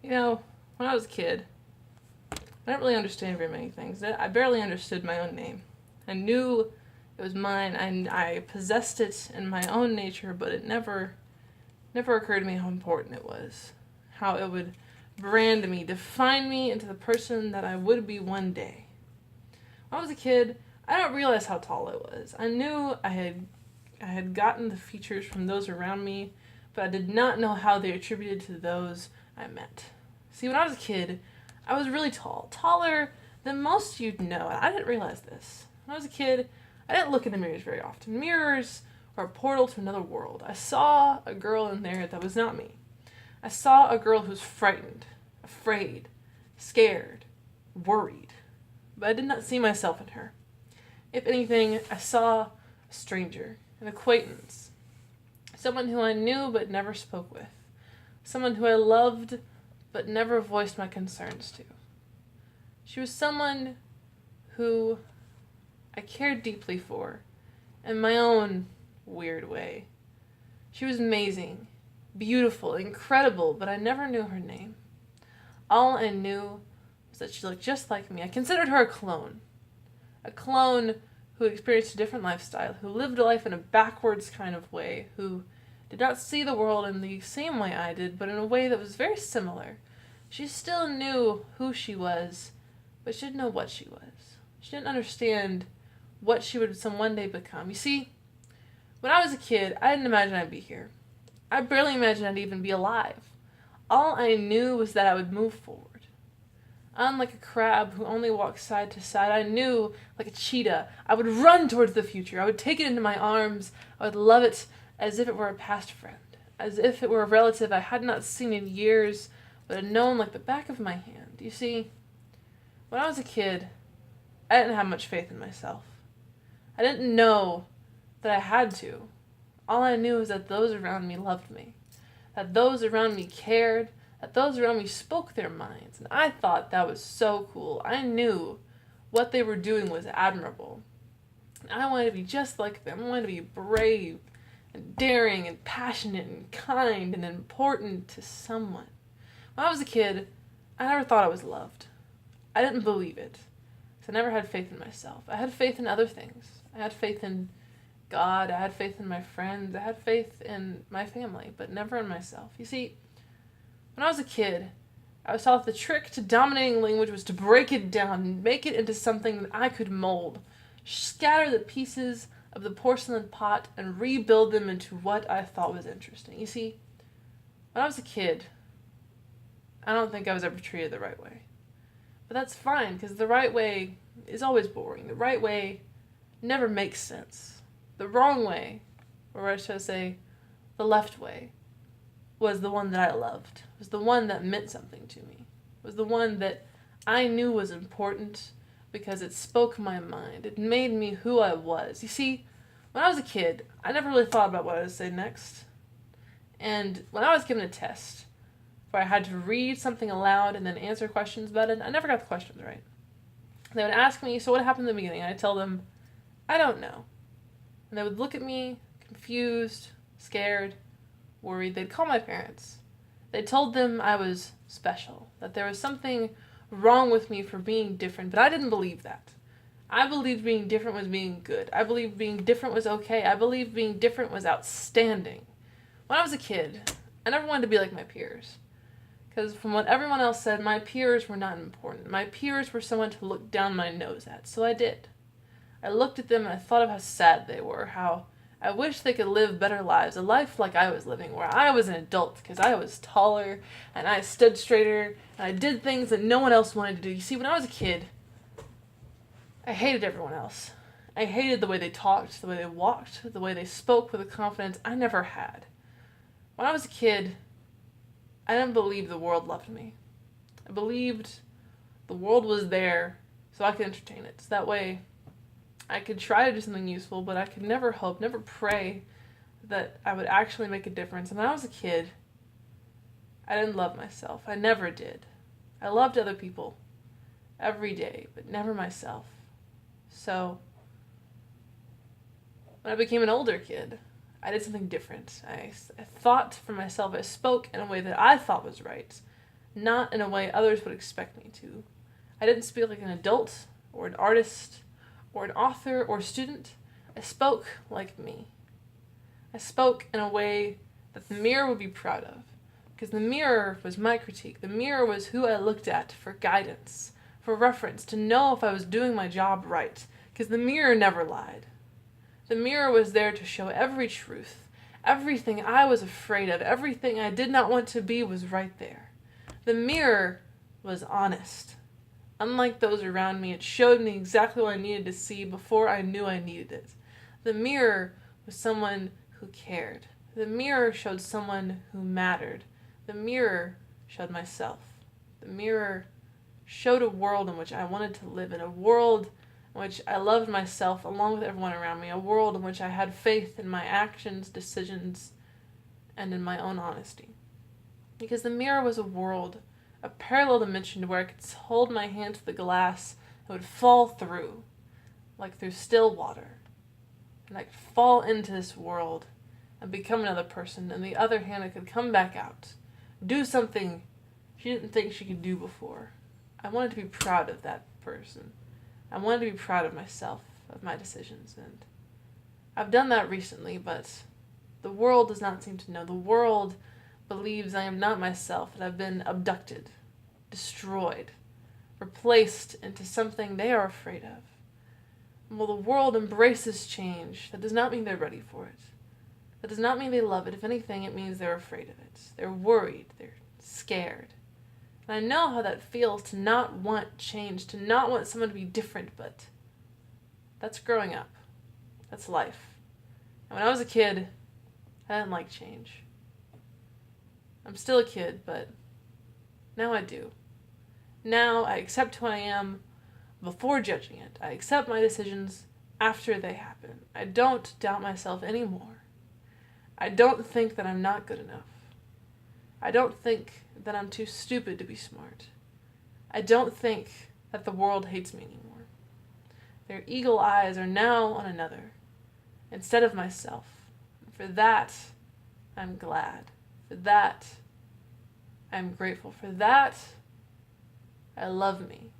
You know, when I was a kid, I didn't really understand very many things. I barely understood my own name. I knew it was mine, and I possessed it in my own nature, but it never occurred to me how important it was. How it would brand me, define me into the person that I would be one day. When I was a kid, I didn't realize how tall I was. I knew I had gotten the features from those around me, but I did not know how they attributed to those I met. See, when I was a kid, I was really tall, taller than most you'd know, and I didn't realize this. When I was a kid, I didn't look in the mirrors very often. Mirrors are a portal to another world. I saw a girl in there that was not me. I saw a girl who was frightened, afraid, scared, worried, but I did not see myself in her. If anything, I saw a stranger, an acquaintance, someone who I knew but never spoke with, someone who I loved but never voiced my concerns to. She was someone who I cared deeply for in my own weird way. She was amazing, beautiful, incredible, but I never knew her name. All I knew was that she looked just like me. I considered her a clone who experienced a different lifestyle, who lived a life in a backwards kind of way, who did not see the world in the same way I did, but in a way that was very similar. She still knew who she was, but she didn't know what she was. She didn't understand what she would some one day become. You see, when I was a kid, I didn't imagine I'd be here. I barely imagined I'd even be alive. All I knew was that I would move forward. Unlike a crab who only walks side to side, I knew, like a cheetah, I would run towards the future. I would take it into my arms. I would love it as if it were a past friend, as if it were a relative I had not seen in years, but had known like the back of my hand. You see, when I was a kid, I didn't have much faith in myself. I didn't know that I had to. All I knew was that those around me loved me, that those around me cared, that those around me spoke their minds, and I thought that was so cool. I knew what they were doing was admirable. And I wanted to be just like them. I wanted to be brave and daring and passionate and kind and important to someone. When I was a kid, I never thought I was loved. I didn't believe it. So I never had faith in myself. I had faith in other things. I had faith in God. I had faith in my friends. I had faith in my family, but never in myself. You see, when I was a kid, I was taught the trick to dominating language was to break it down and make it into something that I could mold. Scatter the pieces of the porcelain pot and rebuild them into what I thought was interesting. You see, when I was a kid, I don't think I was ever treated the right way. But that's fine, because the right way is always boring. The right way never makes sense. The wrong way, or I should say, the left way, was the one that I loved. Was the one that meant something to me. Was the one that I knew was important because it spoke my mind. It made me who I was. You see, when I was a kid, I never really thought about what I would say next. And when I was given a test, where I had to read something aloud and then answer questions about it, I never got the questions right. They would ask me, so what happened in the beginning? And I'd tell them, I don't know. And they would look at me, confused, scared, worried. They'd call my parents. They told them I was special, that there was something wrong with me for being different, but I didn't believe that. I believed being different was being good. I believed being different was okay. I believed being different was outstanding. When I was a kid, I never wanted to be like my peers. Because from what everyone else said, my peers were not important. My peers were someone to look down my nose at, so I did. I looked at them and I thought of how sad they were, how I wish they could live better lives, a life like I was living, where I was an adult because I was taller and I stood straighter and I did things that no one else wanted to do. You see, when I was a kid, I hated everyone else. I hated the way they talked, the way they walked, the way they spoke with a confidence I never had. When I was a kid, I didn't believe the world loved me. I believed the world was there so I could entertain it. So that way I could try to do something useful, but I could never hope, never pray that I would actually make a difference. And when I was a kid, I didn't love myself. I never did. I loved other people every day, but never myself. So when I became an older kid, I did something different. I thought for myself. I spoke in a way that I thought was right. not in a way others would expect me to. I didn't speak like an adult, or an artist, or an author, or student. I spoke like me. I spoke in a way that the mirror would be proud of, because the mirror was my critique. The mirror was who I looked at for guidance, for reference, to know if I was doing my job right, because the mirror never lied. The mirror was there to show every truth. Everything I was afraid of, everything I did not want to be was right there. The mirror was honest. Unlike those around me, it showed me exactly what I needed to see before I knew I needed it. The mirror was someone who cared. The mirror showed someone who mattered. The mirror showed myself. The mirror showed a world in which I wanted to live in, a world in which I loved myself along with everyone around me, a world in which I had faith in my actions, decisions, and in my own honesty. Because the mirror was a world, a parallel dimension where I could hold my hand to the glass and would fall through, like through still water. And I could fall into this world and become another person, and the other hand I could come back out, do something she didn't think she could do before. I wanted to be proud of that person. I wanted to be proud of myself, of my decisions, and I've done that recently, but the world does not seem to know. The world believes I am not myself, that I've been abducted, destroyed, replaced into something they are afraid of. And while the world embraces change, that does not mean they're ready for it. That does not mean they love it. If anything, it means they're afraid of it. They're worried. They're scared. And I know how that feels to not want change, to not want someone to be different, but that's growing up. That's life. And when I was a kid, I didn't like change. I'm still a kid, but now I do. Now I accept who I am before judging it. I accept my decisions after they happen. I don't doubt myself anymore. I don't think that I'm not good enough. I don't think that I'm too stupid to be smart. I don't think that the world hates me anymore. Their eagle eyes are now on another, instead of myself. For that, I'm glad. For that, I'm grateful. For that, I love me.